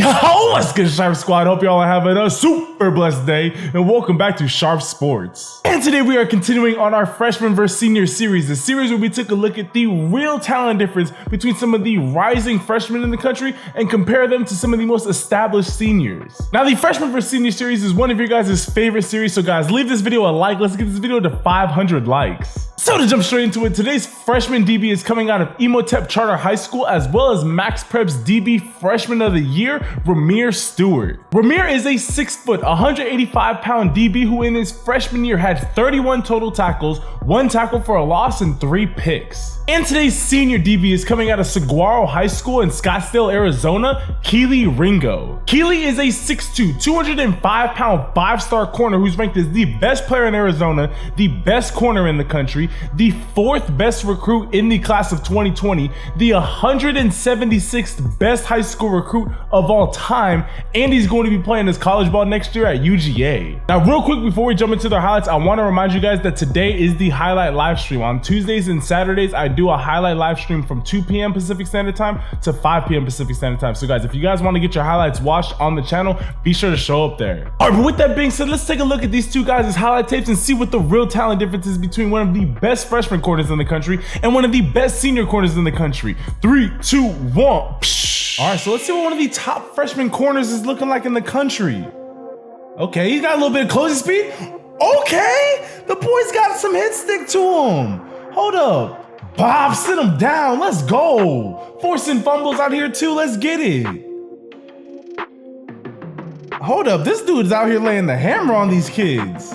Yo, what's good, Sharpe Squad? Hope y'all are having a super blessed day, and welcome back to Sharpe Sports. And today we are continuing on our freshman versus senior series, the series where we took a look at the real talent difference between some of the rising freshmen in the country and compare them to some of the most established seniors. Now, the freshman versus senior series is one of your guys' favorite series, so guys, leave this video a like. Let's get this video to 500 likes. So to jump straight into it, today's freshman DB is coming out of Imhotep Charter High School, as well as Maxpreps DB Freshman of the Year, Rahmir Stewart. Rahmir is a 6', 185-pound DB who in his freshman year had 31 total tackles, 1 tackle for a loss, and 3 picks. And today's senior DB is coming out of Saguaro High School in Scottsdale, Arizona, Kelee Ringo. Kelee is a 6'2", 205-pound 5-star corner who's ranked as the best player in Arizona, the best corner in the country, the 4th best recruit in the class of 2020, the 176th best high school recruit of all time, and he's going to be playing his college ball next year at UGA. Now, real quick before we jump into the highlights, I want to remind you guys that today is the highlight live stream. On Tuesdays and Saturdays, I do a highlight live stream from 2 p.m. Pacific Standard Time to 5 p.m. Pacific Standard Time. So guys, if you guys want to get your highlights watched on the channel, be sure to show up there. All right, but with that being said, let's take a look at these two guys' highlight tapes and see what the real talent difference is between one of the best freshman corners in the country and one of the best senior corners in the country. 3, 2, 1. Psh. All right, so let's see what one of the top freshman corners is looking like in the country. Okay, he's got a little bit of closing speed. Okay, the boy's got some hit stick to him. Hold up. Bob, sit him down. Let's go. Forcing fumbles out here too. Let's get it. Hold up. This dude's out here laying the hammer on these kids.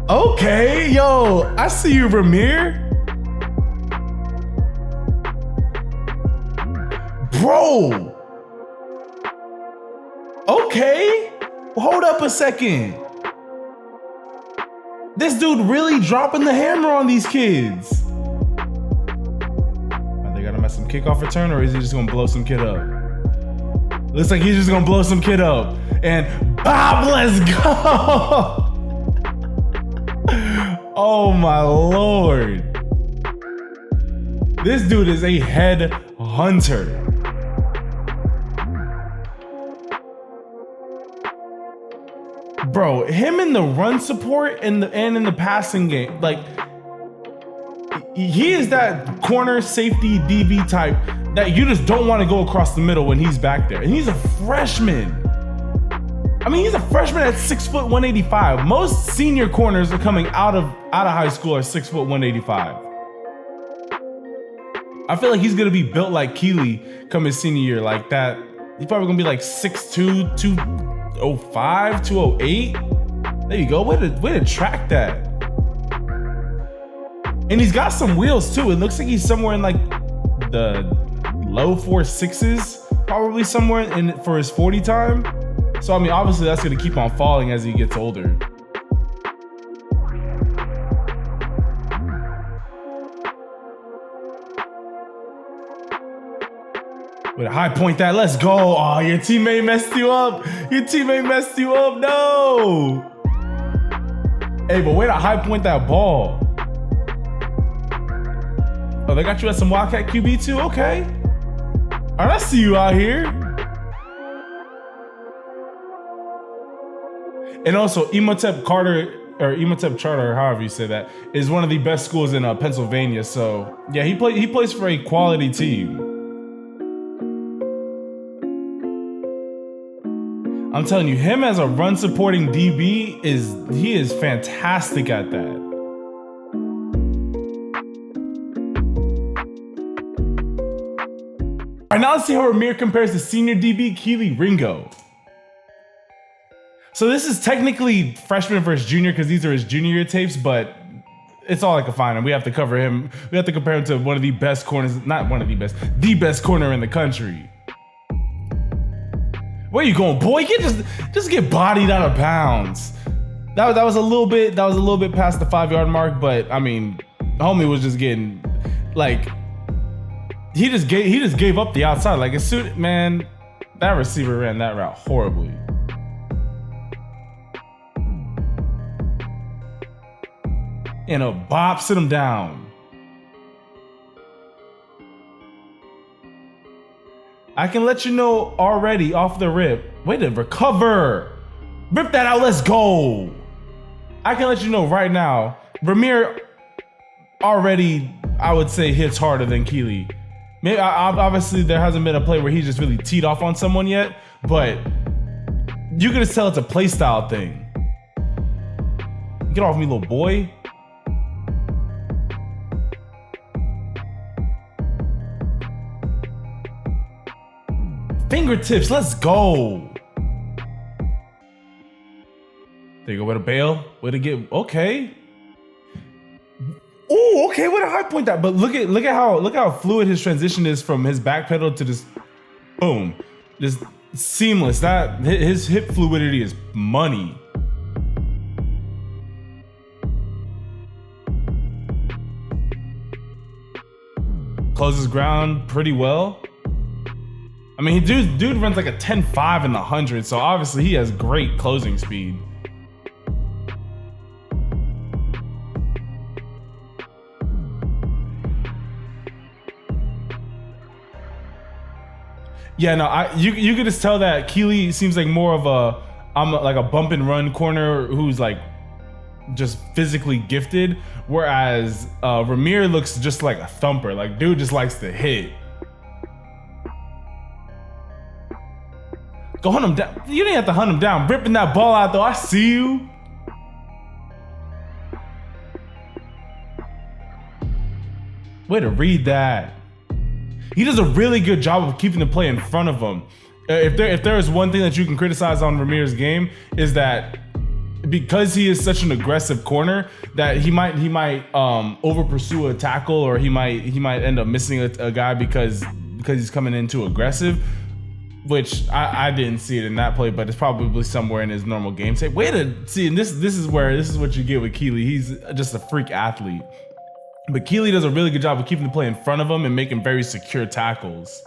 Okay, yo, I see you, Rahmir. Bro. Okay. Hold up a second. This dude really dropping the hammer on these kids. Are they gonna mess some kickoff return, or is he just gonna blow some kid up? Looks like he's just gonna blow some kid up. And Bob, let's go! Oh my Lord. This dude is a head hunter. Bro, him in the run support and in the passing game, like, he is that corner safety DB type that you just don't want to go across the middle when he's back there. And he's a freshman. I mean, he's a freshman at 6', 185. Most senior corners are coming out of high school are 6', 185. I feel like he's gonna be built like Kelee come his senior year, like that. He's probably gonna be like 6'2", 205, 208. There you go. Way to track that. And he's got some wheels too. It looks like he's somewhere in like the low 4.6s, probably somewhere in for his 40 time. So I mean, obviously that's gonna keep on falling as he gets older. With a high point that, let's go. Oh, your teammate messed you up. Your teammate messed you up, no. Hey, but way to high point that ball. Oh, they got you at some Wildcat QB too? Okay. All right, I see you out here. And also, Imhotep Charter, or however you say that, is one of the best schools in Pennsylvania. So yeah, he plays for a quality team. I'm telling you, him as a run supporting DB he is fantastic at that. All right, now let's see how Rahmir compares to senior DB Kelee Ringo. So this is technically freshman versus junior because these are his junior year tapes, but it's all I can find, and we have to cover him. We have to compare him to one of the best corners, not one of the best corner in the country. Where you going, boy? Just get bodied out of bounds. That was a little bit past the 5-yard mark, but I mean, homie was just getting like he just gave up the outside. Like as soon, man, that receiver ran that route horribly. And a bop, sit him down. I can let you know already off the rip. Way to recover. Rip that out, let's go. I can let you know right now, Rahmir already, I would say, hits harder than Kelee. Maybe, obviously there hasn't been a play where he just really teed off on someone yet, but you can just tell it's a play style thing. Get off me, little boy. Fingertips, let's go. There you go, way to bail, way to get, okay. Oh, okay, what a high point that, but look at how fluid his transition is from his back pedal to just boom. Just seamless. That his hip fluidity is money. Closes ground pretty well. I mean, dude runs like a 10.5 in the 100, so obviously he has great closing speed. Yeah, no, you could just tell that Kelee seems like more of like a bump and run corner who's like just physically gifted, whereas Rahmir looks just like a thumper. Like, dude just likes to hit. Go hunt him down. You didn't have to hunt him down. Ripping that ball out though. I see you. Way to read that. He does a really good job of keeping the play in front of him. If there is one thing that you can criticize on Rahmir's game, is that because he is such an aggressive corner, that he might over pursue a tackle, or he might end up missing a guy because he's coming in too aggressive. Which I didn't see it in that play, but it's probably somewhere in his normal game tape. Way to see, and this is what you get with Kelee. He's just a freak athlete. But Kelee does a really good job of keeping the play in front of him and making very secure tackles.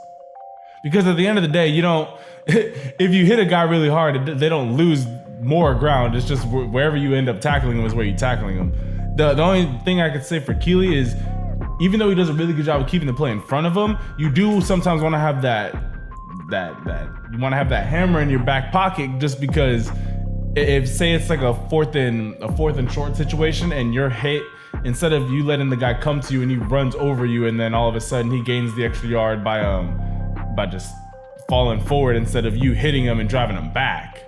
Because at the end of the day, you don't, if you hit a guy really hard, they don't lose more ground. It's just wherever you end up tackling him is where you're tackling him. The only thing I could say for Kelee is, even though he does a really good job of keeping the play in front of him, you do sometimes want to have that hammer in your back pocket, just because if say it's like a fourth and short situation and you're hit, instead of you letting the guy come to you and he runs over you and then all of a sudden he gains the extra yard by just falling forward instead of you hitting him and driving him back.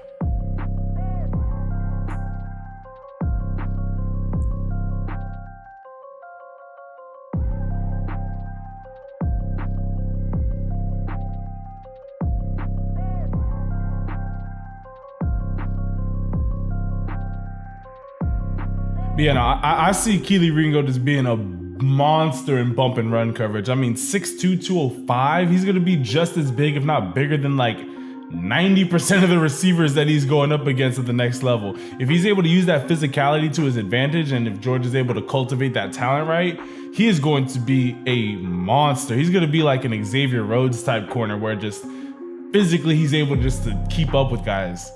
But yeah, no, I see Kelee Ringo just being a monster in bump and run coverage. I mean, 6'2", 205. He's gonna be just as big, if not bigger, than like 90% of the receivers that he's going up against at the next level. If he's able to use that physicality to his advantage, and if George is able to cultivate that talent right, he is going to be a monster. He's gonna be like an Xavier Rhodes type corner, where just physically he's able just to keep up with guys.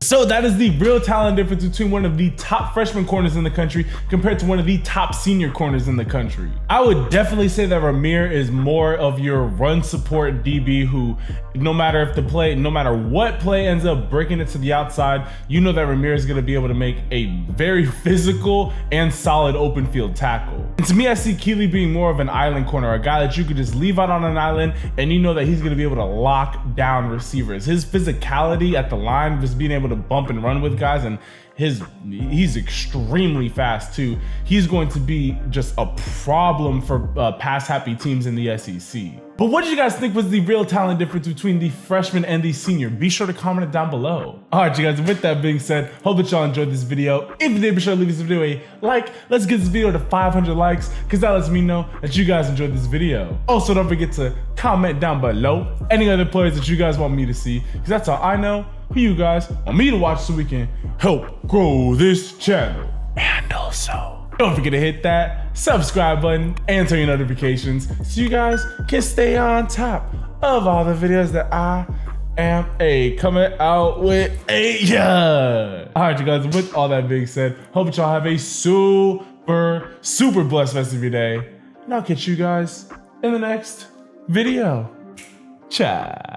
So that is the real talent difference between one of the top freshman corners in the country compared to one of the top senior corners in the country. I would definitely say that Rahmir is more of your run support DB who, no matter what play ends up breaking it to the outside, you know that Rahmir is gonna be able to make a very physical and solid open field tackle. And to me, I see Kelee being more of an island corner, a guy that you could just leave out on an island and you know that he's gonna be able to lock down receivers. His physicality at the line, just being able to bump and run with guys, and he's extremely fast too. He's going to be just a problem for pass happy teams in the SEC. But what did you guys think was the real talent difference between the freshman and the senior? Be sure to comment it down below. All right, you guys, with that being said, hope that y'all enjoyed this video. If you did, be sure to leave this video a like. Let's get this video to 500 likes, because that lets me know that you guys enjoyed this video. Also, don't forget to comment down below any other players that you guys want me to see, because that's how I know who you guys want me to watch so we can help grow this channel. And also, don't forget to hit that subscribe button and turn your notifications so you guys can stay on top of all the videos that I am coming out with. All right, you guys, with all that being said, hope that y'all have a super blessed rest of your day. And I'll catch you guys in the next video. Ciao.